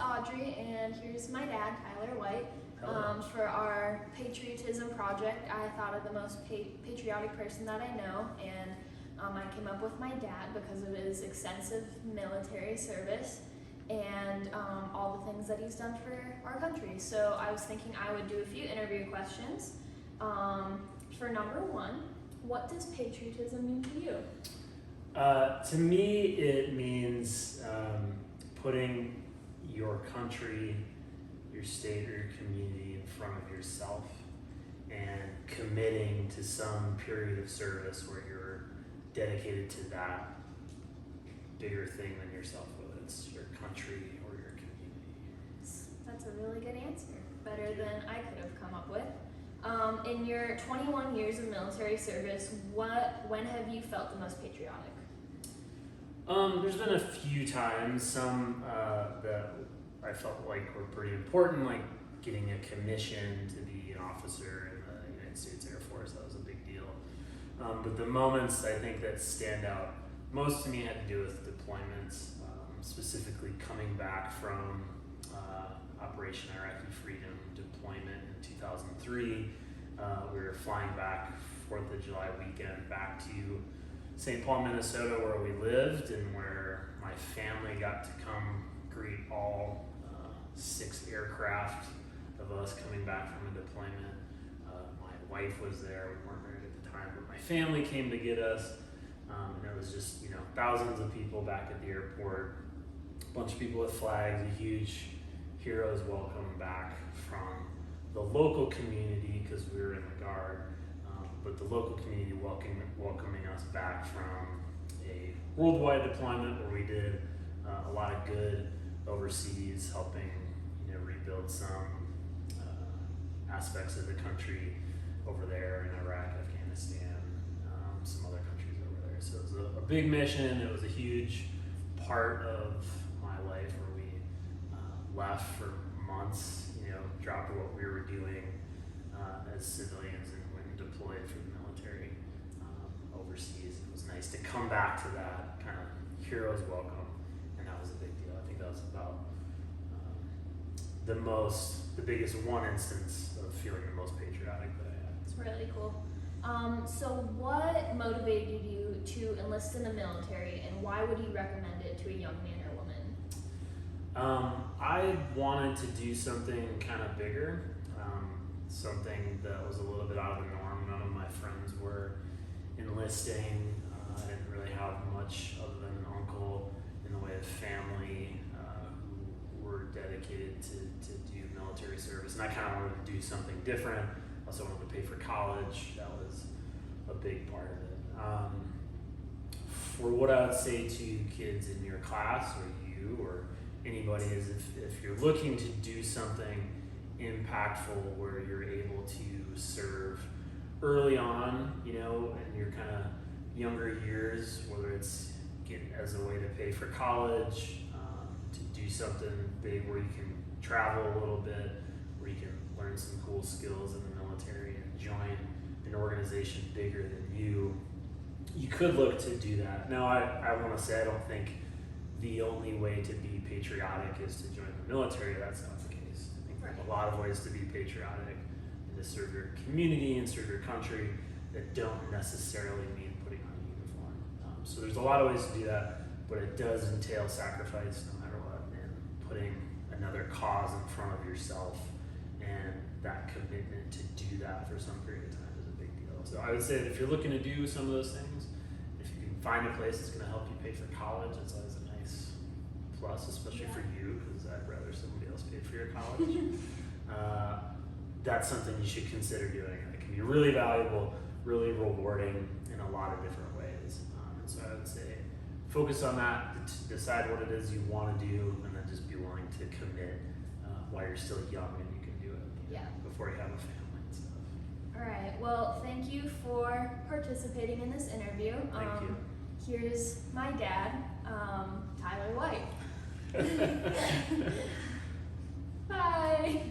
Audrey, and here's my dad, Tyler White. Hello. For our patriotism project, I thought of the most patriotic person that I know, and I came up with my dad because of his extensive military service and all the things that he's done for our country. So I was thinking I would do a few interview questions. For number one, what does patriotism mean to you? To me, it means putting your country, your state, or your community in front of yourself and committing to some period of service where you're dedicated to that bigger thing than yourself, whether it's your country or your community. That's a really good answer. Better than I could have come up with. In your 21 years of military service, when have you felt the most patriotic? There's been a few times, some that I felt like were pretty important, like getting a commission to be an officer in the United States Air Force. That was a big deal. But the moments I think that stand out most to me had to do with deployments, specifically coming back from Operation Iraqi Freedom deployment in 2003. We were flying back 4th of July weekend back to St. Paul, Minnesota, where we lived and where my family got to come greet all 6 aircraft of us coming back from a deployment. My wife was there. We weren't married at the time, but my family came to get us. And it was just, thousands of people back at the airport, a bunch of people with flags, a huge hero's welcome back from the local community because we were in the Guard, but the local community welcoming us back from a worldwide deployment where we did a lot of good overseas, helping rebuild some aspects of the country over there in Iraq, Afghanistan, some other countries over there. So it was a big mission. It was a huge part of my life where we left for months, dropped what we were doing as civilians and went and deployed for the military overseas. It was nice to come back to that kind of hero's welcome, and that was a big deal. I think that was about the biggest one instance of feeling the most patriotic that I had. It's really cool. So what motivated you to enlist in the military, and why would you recommend it to a young man or woman? I wanted to do something kind of bigger, something that was a little bit out of the norm. None of my friends were enlisting. I didn't really have much other than an uncle in the way of family who were dedicated to do military service. And I kind of wanted to do something different. I also wanted to pay for college. That was a big part of it. For what I would say to kids in your class or you or anybody is if you're looking to do something impactful where you're able to serve early on, in your kind of younger years, whether it's as a way to pay for college, to do something big where you can travel a little bit, where you can learn some cool skills in the military and join an organization bigger than you could look to do that. Now, I want to say I don't think the only way to be patriotic is to join the military. That's not the case. I think there are a lot of ways to be patriotic and to serve your community and serve your country that don't necessarily mean putting on a uniform. So there's a lot of ways to do that, but it does entail sacrifice no matter what, and putting another cause in front of yourself, and that commitment to do that for some period of time is a big deal. So I would say that if you're looking to do some of those things, if you can find a place that's going to help you pay for college, it's always a nice plus, especially for you, because I'd rather somebody else pay for your college. That's something you should consider doing. It can be really valuable, really rewarding in a lot of different ways. And so I would say focus on that, decide what it is you want to do, and then just be willing to commit while you're still young and you can do it before you have a family and stuff. All right. Well, thank you for participating in this interview. Thank you. Here's my dad, Tyler White. Bye.